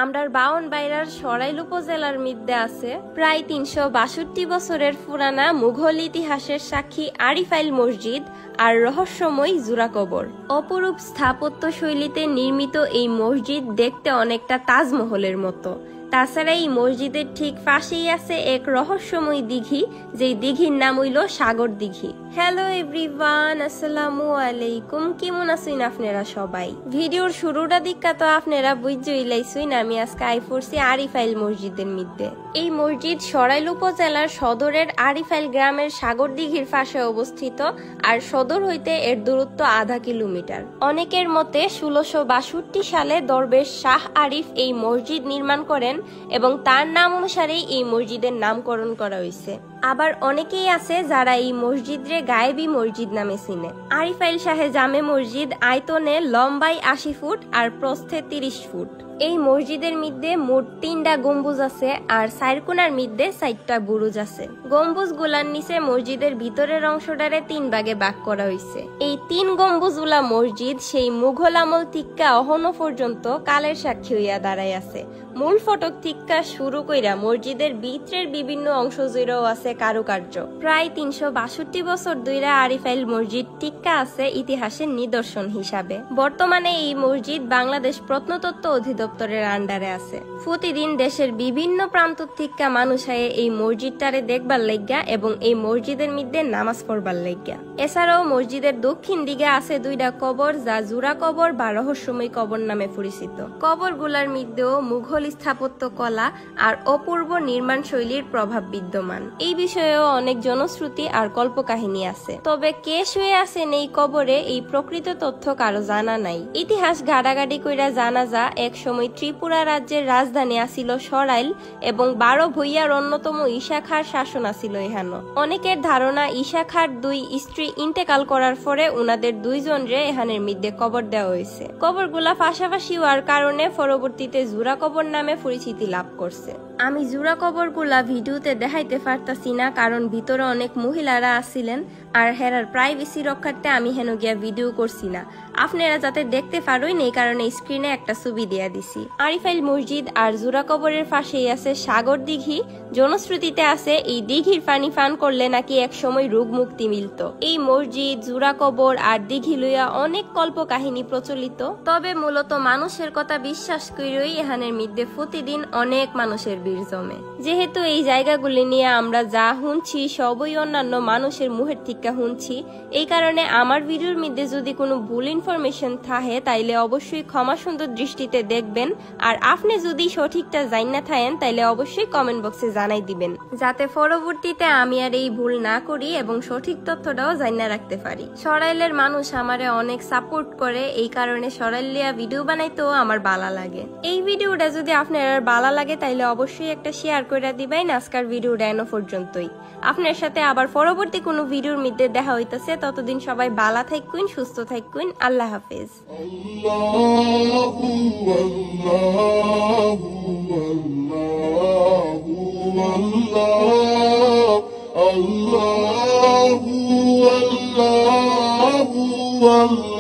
আমরার বাউনবাইরার সরাইল উপজেলার মধ্যে আছে প্রায় ৩৬২ বছরের পুরানা মুঘল ইতিহাসের সাক্ষী আরিফাইল মসজিদ আর রহস্যময় জুরা কবর। অপরূপ স্থাপত্য শৈলীতে নির্মিত এই মসজিদ দেখতে অনেকটা তাজমহলের মতো। তাছাড়া এই মসজিদের ঠিক পাশেই আছে এক রহস্যময় দিঘি, যেই দিঘির নাম হইল সাগর দিঘি। হ্যালো এভরিওয়ান, আসসালামু আলাইকুম। কেমন আছেন আপনারা সবাই? ভিডিওর শুরুটা দিকা তো আপনারা বুঝই লাইছেন আমি আজকে আইফোরছি আরিফাইল মসজিদের মধ্যে। এই মসজিদ সরাইল উপজেলার সদরের আরিফাইল গ্রামের সাগর দিঘির পাশে অবস্থিত আর সদর হইতে এর দূরত্ব আধা কিলোমিটার। অনেকের মতে ১৬৬২ সালে দরবেশ শাহ আরিফ এই মসজিদ নির্মাণ করেন এবং তার নাম অনুসারেই এই মসজিদের নামকরণ করা হয়েছে। আবার অনেকেই আছে যারা এই মসজিদরে গায়েবী মসজিদ নামে চিনে। আরিফাইল শাহে জামে মসজিদ আয়তনে লম্বাই ৮০ ফুট আর প্রস্থে ৩০ ফুট। এই মসজিদের মধ্যে মোট ৩টা গম্বুজ আছে আর ৪ কোণার মধ্যে ৪টা বুরুজ আছে। গম্বুজ গুলার নিচে মসজিদের ভিতরের অংশটারে ৩ ভাগে ভাগ করা হয়েছে। এই ৩ গম্বুজওয়ালা মসজিদ সেই মুঘল আমল তিক্কা অহনো পর্যন্ত কালের সাক্ষী হইয়া দাঁড়াই আছে। মূল ফটক তিক্কা শুরু কইরা মসজিদের ভিতরের বিভিন্ন অংশ জুড়েও আছে কারুকার্য। প্রায় ৩৬২ বছর ধরে আরিফাইল মসজিদ টিক্কা আছে ইতিহাসের নিদর্শন হিসাবে। বর্তমানে এই মসজিদ বাংলাদেশ প্রত্নতত্ত্ব অধিদপ্তরের আন্ডারে আছে। প্রতিদিন দেশের বিভিন্ন প্রান্ত থেকে মানুষ আয়ে এই মসজিদটারে দেখবার লাগিয়া এবং এই মসজিদের মধ্যে নামাজ পড়বার লাগিয়া। এছাড়াও মসজিদের দক্ষিণ দিকে আছে 2টা কবর, যা জুরা কবর বা রহস্যময় কবর নামে পরিচিত। কবরগুলার মধ্যেও মুঘল স্থাপত্য কলা আর অপূর্ব নির্মাণ শৈলীর প্রভাব বিদ্যমান। এই বিষয়েও অনেক জনশ্রুতি আর কল্পকাহিনী আছে। তবে কে শুয়ে আছেন এই কবরে এই প্রকৃত তথ্য কারো জানা নাই। ইতিহাস ঘাটাঘাটি কইরা জানা যা এক সময় ত্রিপুরা রাজ্যের রাজধানী আছিল সরাইল এবং ১২ ভূঁইয়ার অন্যতম ঈশা খাঁর শাসন আছিল এখানো। অনেকের ধারণা ঈশা খাঁর 2 স্ত্রী ইন্তেকাল করার পরে উনাদের 2 জনরে এখানের মধ্যে কবর দেওয়া হয়েছে। কবরগুলা পাশাপাশি হওয়ার কারণে পরবর্তীতে জুরা কবর নামে পরিচিতি লাভ করছে। আমি জুরা কবরগুলা ভিডিওতে দেখাইতে পারতাছি না কারণ ভিতরে অনেক মহিলারা আছিলেন আর হেরার প্রাইভেসি রক্ষার্থে আমি হেন গিয়া ভিডিও করছি না। আপনারা যাতে দেখতে পারেন এই কারণে স্ক্রিনে একটা ছবি দিয়া দিছি। আরিফাইল মসজিদ আর জুরা কবরের পাশেই আছে সাগর দিঘি। জনশ্রুতিতে আছে এই দিঘির পানি পান করলে নাকি এক সময় রোগ মুক্তি মিলত। এই মসজিদ, জুরা কবর আর দিঘি লইয়া অনেক কল্প কাহিনী প্রচলিত। তবে মূলত মানুষের কথা বিশ্বাস করেই এখানের মধ্যে প্রতিদিন অনেক মানুষের ভিড় জমে। যেহেতু এই জায়গাগুলি নিয়ে আমরা যা শুনছি সবই অন্যান্য মানুষের মুখের থেকে শুনছি, এই কারণে আমার ভিডিওর মধ্যে যদি কোনো ভুল ইনফরমেশন থাকে তাইলে অবশ্যই ক্ষমা সুন্দর দৃষ্টিতে দেখবেন। আর আপনি যদি সঠিকটা জানা থাকেন তাইলে অবশ্যই কমেন্ট বক্সে জানাই দিবেন, যাতে পরবর্তীতে আমি আর এই ভুল না করি এবং সঠিক তথ্যটাও জানা রাখতে পারি। সরাইলের মানুষ আমারে অনেক সাপোর্ট করে, এই কারণে সরাইলিয়া ভিডিও বানাইতেও আমার ভালো লাগে। এই ভিডিওটা যদি আপনার ভালো লাগে তাইলে অবশ্যই একটা শেয়ার করে দিবেন। আজকের ভিডিওটা এনো পর্যন্তই। আপনার সাথে আবার পরবর্তী কোনো ভিডিওর মধ্যে দেখা হইতাছে। ততদিন সবাই ভালো থাকুন, সুস্থ থাকুন। আল্লাহ হাফেজ। Allah